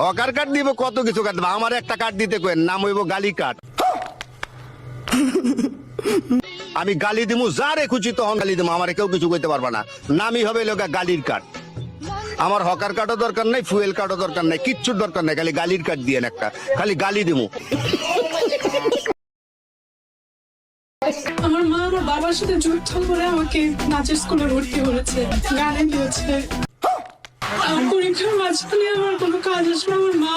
Hawker card দিব, কত কিছু কার্ড দিব। আমার একটা কার্ড দিতে কই, নাম হইব গালি কার্ড। আমি গালি দিমু, যারে খুশি তখন গালি দিমু, আমার কেউ কিছু কইতে পারবা না। নামই হবে লোকা গালির কার্ড। আমার হকার কার্ডও দরকার নাই, ফুয়েল কার্ডও দরকার নাই, কিচ্ছুর দরকার নাই, খালি গালির কার্ড দিয়েন একটা, খালি গালি দিমু। আমার মা আমার বাবার সাথে যুদ্ধ করে আমাকে নাচের স্কুলে ভর্তি করেছে, গানে দিয়েছে। পরীক্ষার মাঝখানে আমার কোনো কাজ আসবে, আমার মা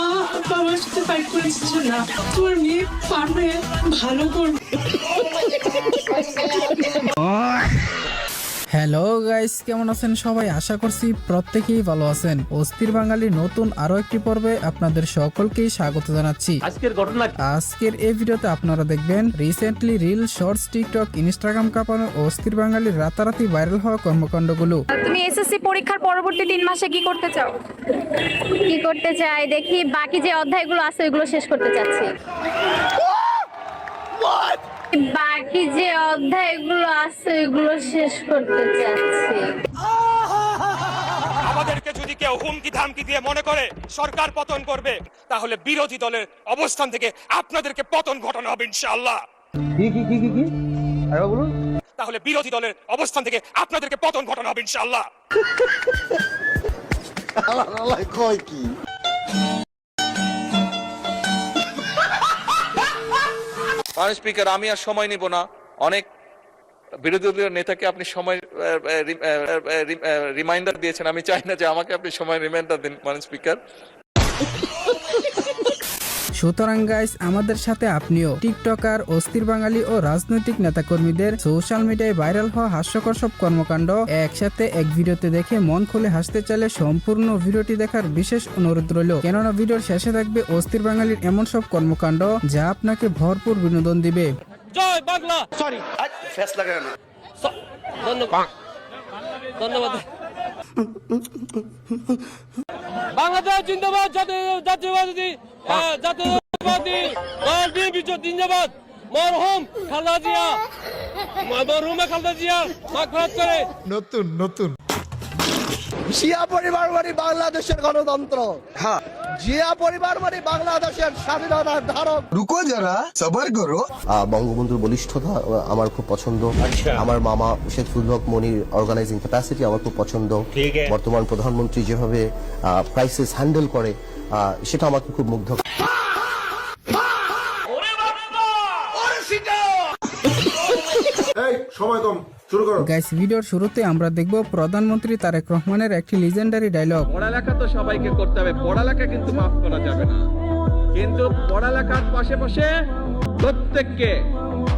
বাবার সাথে ফাইট করেছে যে না, তোমার মেয়ে পারবে, ভালো করবে। হ্যালো গাইস, কেমন আছেন সবাই? আশা করছি প্রত্যেকেই ভালো আছেন। অস্থির বাঙালি নতুন আরো একটি পর্বে আপনাদের সকলকেই স্বাগত জানাচ্ছি। আজকের এই ভিডিওতে আপনারা দেখবেন recently reel, shorts, TikTok, Instagram কাঁপানো অস্থির বাঙালির রাতারাতি ভাইরাল হওয়া কর্মকাণ্ডগুলো। তুমি এসএসসি পরীক্ষার পরবর্তী 3 মাসে কি করতে চাও? কি করতে চাই দেখি, বাকি যে অধ্যায়গুলো আছে ওইগুলো শেষ করতে চাচ্ছি। বাকি যে অধ্যায়গুলো আছে ওইগুলো শেষ করতে চাচ্ছি। আমাদেরকে যদি কেউ হুমকি ধামকি দিয়ে মনে করে সরকার পতন করবে, তাহলে বিরোধী দলের অবস্থান থেকে আপনাদেরকে পতন ঘটানো হবে ইনশাআল্লাহ। কি আরে বলুন। তাহলে বিরোধী দলের অবস্থান থেকে আপনাদেরকে পতন ঘটানো হবে ইনশাআল্লাহ। কয় কি স্পিকার, আমি আর সময় নিব না। অনেক বিরোধী দলীয় নেতাকে আপনি সময় রিমাইন্ডার দিয়েছেন, আমি চাই না যে আমাকে আপনি সময় রিমাইন্ডার দিন মাননীয় স্পিকার। সুতরাং গাইস, আমাদের সাথে আপনিও টিকটকার, অস্থির বাঙালি ও রাজনৈতিক নেতাকর্মীদের সোশ্যাল মিডিয়ায় ভাইরাল হওয়া হাস্যকর সব কর্মকাণ্ড একসাথে এক ভিডিওতে দেখে মন খুলে হাসতে চাইলে সম্পূর্ণ ভিডিওটি দেখার বিশেষ অনুরোধ রইল, কেননা ভিডিওর শেষে থাকবে অস্থির বাঙালির এমন সব কর্মকাণ্ড যা আপনাকে ভরপুর বিনোদন দিবে। জয় বাংলা। সরি, ফেস লাগায় না। ধন্যবাদ ধন্যবাদ। বাংলাদেশ জিন্দাবাদ, জাতীয়বাদী জাতীয়বাদী দল বিএনপি জিন্দাবাদ। মরহুম খালেদা জিয়া, মরহুমা খালেদা জিয়া মাগফিরাত করে। নতুন জিয়া পরিবার মানে বাংলাদেশের গণতন্ত্র। হ্যাঁ, জিয়া পরিবার মানে বাংলাদেশের স্বাধীনতার ধারক। রুকো যারা, সবার করো। বঙ্গবন্ধুর বলিষ্ঠতা আমার খুব পছন্দ। আমার মামা শেখুল হক মনির অর্গানাইজিং ক্যাপাসিটি আমার খুব পছন্দ। বর্তমান প্রধানমন্ত্রী যেভাবে ক্রাইসিস হ্যান্ডেল করে সেটা আমাকে খুব মুগ্ধ করে। গাইস, ভিডিওর শুরুতে আমরা দেখব প্রধানমন্ত্রী তারেক রহমানের একটি লিজেন্ডারি ডায়লগ। পড়ালেখা তো সবাইকে করতে হবে, পড়ালেখা কিন্তু মাফ করা যাবে না। কিন্তু পড়ালেখার পাশে প্রত্যেককে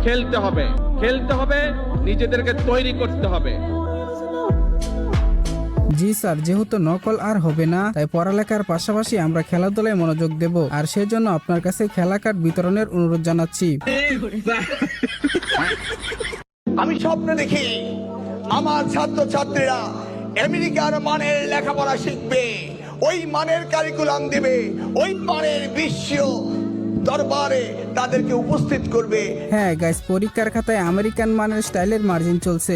খেলতে হবে, নিজেদেরকে তৈরি করতে হবে। জি স্যার, যেহেতু নকল আর হবে না, তাই পড়ালেখার পাশাপাশি আমরা খেলাধুলায় মনোযোগ দেব, আর সেজন্য আপনার কাছে খেলা কার্ড বিতরণের অনুরোধ জানাচ্ছি। আমি স্বপ্ন দেখি আমার ছাত্রছাত্রীরা আমেরিকার মানের লেখাপড়া শিখবে, ওই মানের কারিকুলাম দিবে, ওই মানের বিশ্ব দরবারে তাদেরকে উপস্থিত করবে। হ্যাঁ গাইস, পরীক্ষার খাতায় আমেরিকান মানের স্টাইলের মার্জিন চলছে,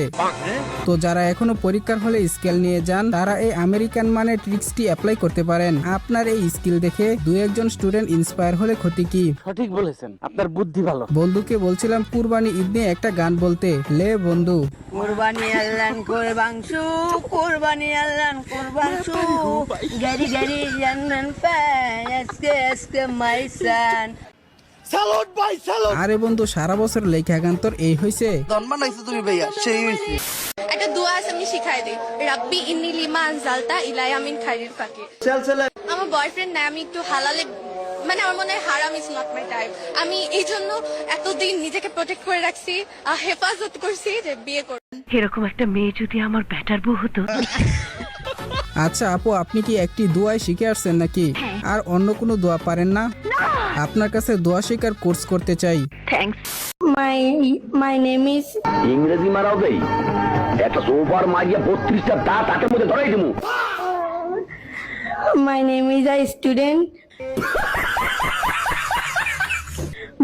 তো যারা এখনো পরীক্ষার হলে স্কেল নিয়ে যান তারা এই আমেরিকান মানের ট্রিক্সটি অ্যাপ্লাই করতে পারেন। আপনার এই স্কিল দেখে 2-1 স্টুডেন্ট ইন্সপায়ার হলে ক্ষতি কি? সঠিক বলেছেন, আপনার বুদ্ধি ভালো। বন্ধুকে বলছিলাম কুরবানি ঈদ নিয়ে একটা গান বলতে, লে বন্ধু। কুরবানি আল্লাহন কুরবাংশু, কুরবানি আল্লাহন কুরবাংশু, গারি গারি জান্নান পায় আজকে আজকে মাই সান। স্যালুট ভাই, স্যালুট। আরে বন্ধু, সারা বছর লেখা গান তোর এই হইছে? জন্মানাইছো তুমি ভাইয়া, সেই হইছে। একটা দোয়া আছে, আমি শিখাই দেই। রাব্বি ইন্নী লিমা আনজালতা ইলাইয়া মিন খাইরিল ফাকি। আমার বয়ফ্রেন্ড নাই, আমি একটু হালালে, মানে আমার মনে হয় হারাম ইজ নট মাই টাইপ। আমি এই জন্য এতদিন নিজেকে প্রোটেক্ট করে রাখছি, হেফাজত করছি যে বিয়ে করব। এরকম একটা মেয়ে যদি আমার ব্যাটার বউ হতো। আচ্ছা আপু, আপনি কি একটি দোয়াই শিখে আসছেন নাকি? আর অন্য কোনো দোয়া পারেন না? আপনার কাছে দোয়া শেখার কোর্স করতে চাই। থ্যাঙ্কস। My name is. ইংরেজি মারাও দেই, একটা সোফার মারিয়া 32টা দাঁত হাতের মধ্যে ধরাই দিমু। My name is a student.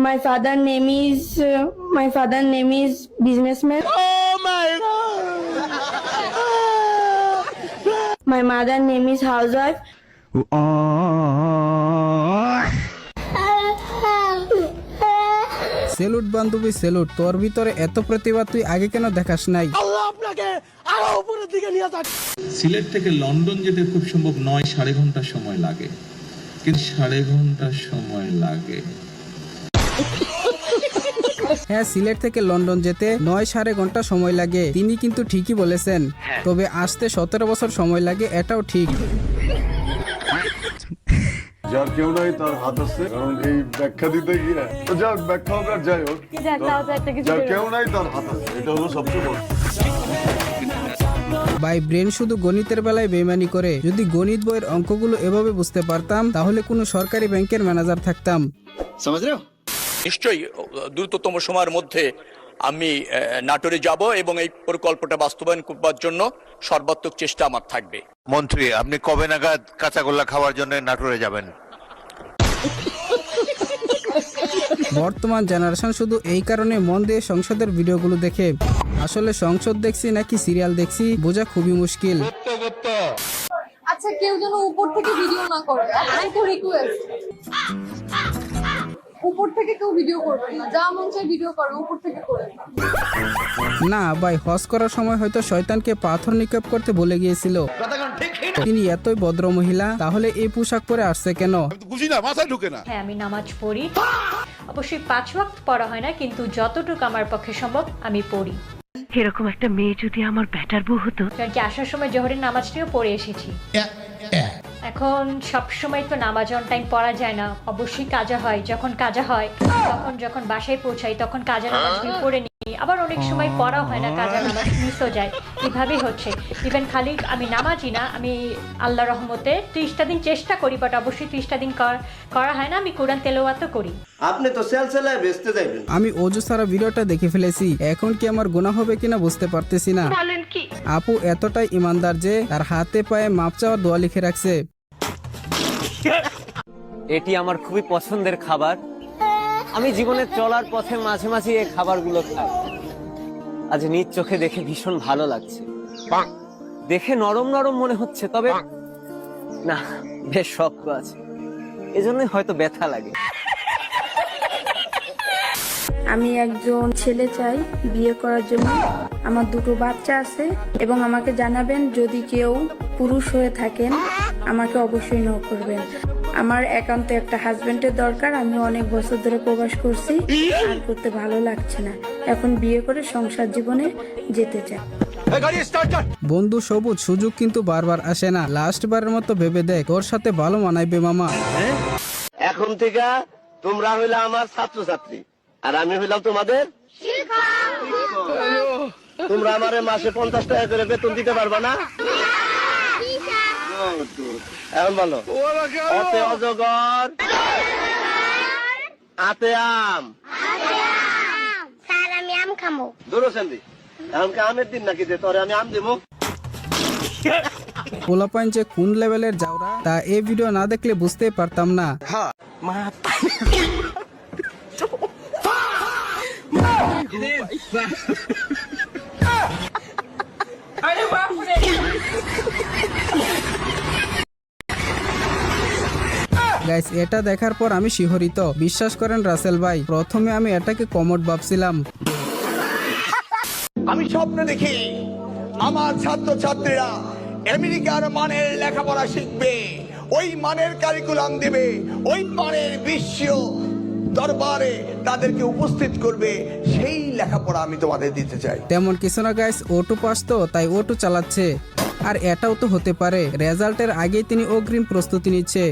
My father name is businessman. Oh my God. My mother name is housewife. Salute বান্ধবী সেলুট, তোর ভিতরে এত প্রতিভা, তুই আগে কেন দেখাস নাই? সিলেট থেকে লন্ডন যেতে খুব সম্ভব 9-9.5 ঘন্টা সময় লাগে, কিন্তু 9.5 ঘন্টা সময় লাগে। হ্যাঁ, সিলেট থেকে লন্ডন যেতে 9-9.5 ঘন্টা সময় লাগে, তিনি কিন্তু ঠিকই বলেছেন। তবে আসতে 17 বছর সময় লাগে, এটাও ঠিক। যার কেউ নাই তার হাত আছে, কারণ এই ব্যাখ্যা দিতে গিয়ে তো যাক ব্যাখ্যা হোক আর যাই হোক, যার কেউ নাই তার হাত আছে, এটা হলো সবচেয়ে বড়। ভাই, ব্রেন শুধু গণিতের বেলায় বেইমানি করে। যদি গণিত বইয়ের অঙ্কগুলো এভাবে বুঝতে পারতাম, তাহলে কোনো সরকারি ব্যাংকের ম্যানেজার থাকতাম। নিশ্চয়ই দ্রুততম সময়ের মধ্যে আমি নাটোরে যাব এবং এই প্রকল্পটা বাস্তবায়ন করবার জন্য সর্বাত্মক চেষ্টা আমার থাকবে। মন্ত্রী, আপনি কবে নাগাদ কাঁচাগোল্লা খাওয়ার জন্য নাটোরে যাবেন? বর্তমান জেনারেশন শুধু এই কারণে মন দিয়ে সংসদের ভিডিওগুলো দেখে। আসলে সংসদ দেখছি নাকি সিরিয়াল দেখছি বোঝা খুবই মুশকিল। আচ্ছা, কেউ যেন উপর থেকে ভিডিও না করে, একটাই তো রিকোয়েস্ট। উপর থেকে কেউ ভিডিও করবে না, যা মন চায় ভিডিও করো, উপর থেকে করে না ভাই, হজ করার সময় হয়তো শয়তানকে পাথর নিক্ষেপ করতে বলে গিয়েছিল। তিনি এতই ভদ্র মহিলা, তাহলে এই পোশাক পরে আসছে কেন? বুঝি না, মাথায় ঢুকে না। হ্যাঁ, আমি নামাজ পড়ি, অবশ্যই 5 ওয়াক্ত পড়া হয় না, কিন্তু যতটুকু আমার পক্ষে সম্ভব আমি পড়ি। এরকম একটা মেয়ে যদি আমার ব্যাটার বউ হতো। কারণ কি আসার সময় জোহরের নামাজটিও পড়ে এসেছি। এখন সব সময় তো নামাজ অন টাইম পড়া যায় না, অবশ্যই কাজা হয়। যখন কাজা হয় যখন বাসায় পৌঁছাই তখন কাজা নামাজগুলো পড়ে নিই। আবার অনেক সময় পড়া হয় না, কাজা নামাজ মিসও যায়। এভাবেই হচ্ছে। ইভেন খালি আমি নামাজই না, আমি আল্লাহ রহমতে 30টা দিন চেষ্টা করি, বাট অবশ্যই 30টা দিন করা হয় না। আমি কোরআন তেলাওয়াতও করি। আপনি তো সেলসেলায় বেচতে যাবেন। আমি অজু সারা ভিডিওটা দেখে ফেলেছি, এখন কি আমার গুনাহ হবে কিনা বুঝতে পারতেছি না। আপু এতটাই ইমানদার যে তার হাতে পায়ে মাপ চাওয়ার দোয়া লিখে রাখছে। এটি আমার খুবই পছন্দের খাবার। আমি জীবনে চলার পথে মাঝে মাঝে এই খাবারগুলো খাই। আজ নিজ চোখে দেখে ভীষণ ভালো লাগছে। দেখে নরম নরম মনে হচ্ছে, তবে না, বেশ শক্ত আছে, এজন্যই হয়তো ব্যথা লাগে। আমি একজন ছেলে চাই বিয়ে করার জন্য। আমার 2টো বাচ্চা আছে এবং আমাকে জানাবেন যদি কেউ পুরুষ হয়ে থাকেন, আমাকে অবশ্যই নক করবেন। আমার একান্ত একটা হাজবেন্ডের দরকার। আমি অনেক বছর ধরে প্রবাস করছি, আর করতে ভালো লাগছে না। এখন বিয়ে করে সংসার জীবনে যেতে চাই। বন্ধু সবুজ, সুযোগ কিন্তু বারবার আসে না। লাস্ট বারের মতো ভেবে দেখ, তোর সাথে ভালো মানাইবে মামা। এখন থেকে তোমরা হইলে আমার ছাত্রছাত্রী, আর আমি হইলাম তোমাদের তোমরা আমারে মাসে 50 টাকা করে বেতন দিতে পারবা না? এখন বলো, অতে অজগর, আতে আম। স্যার, আমি আম খাবো। দূরো সেন্দি, এখন কি আমের দিন নাকি যে তোরে আমি আম দেবো? পোলাপাইন যে কোন লেভেলের যাওরা, তা এই ভিডিও না দেখলে বুঝতেই পারতাম না। গাইস, এটা দেখার পর আমি শিহরিত। বিশ্বাস করেন রাসেল ভাই, প্রথমে আমি এটাকে কমোড ভাবছিলাম। আমি স্বপ্ন দেখি আমার ছাত্রছাত্রীরা আমেরিকার মানের লেখাপড়া শিখবে, ওই মানের কারিকুলাম দেবে, ওই মানের বিশ্ব দরবারে তাদেরকে উপস্থিত করবে। সেই লেখাপড়া আমি তোমাদের দিতে চাই। তেমন কিছু না গাইস, ওটু পাস তো তাই ওটু চালাচ্ছে। আর এটাও তো হতে পারে রেজাল্টের আগেই তিনি অগ্রিম প্রস্তুতি নিচ্ছে।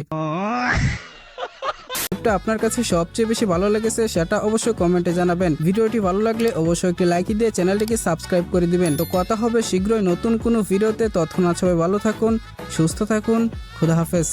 আপনার কাছে সবচেয়ে বেশি ভালো লেগেছে সেটা অবশ্যই কমেন্টে জানাবেন। ভিডিওটি ভালো লাগলে অবশ্যই একটি লাইক দিয়ে চ্যানেলটিকে সাবস্ক্রাইব করে দিবেন। তো কথা হবে শীঘ্রই নতুন কোনো ভিডিওতে। ততক্ষণ সবাই ভালো থাকুন, সুস্থ থাকুন, খুদা হাফেজ।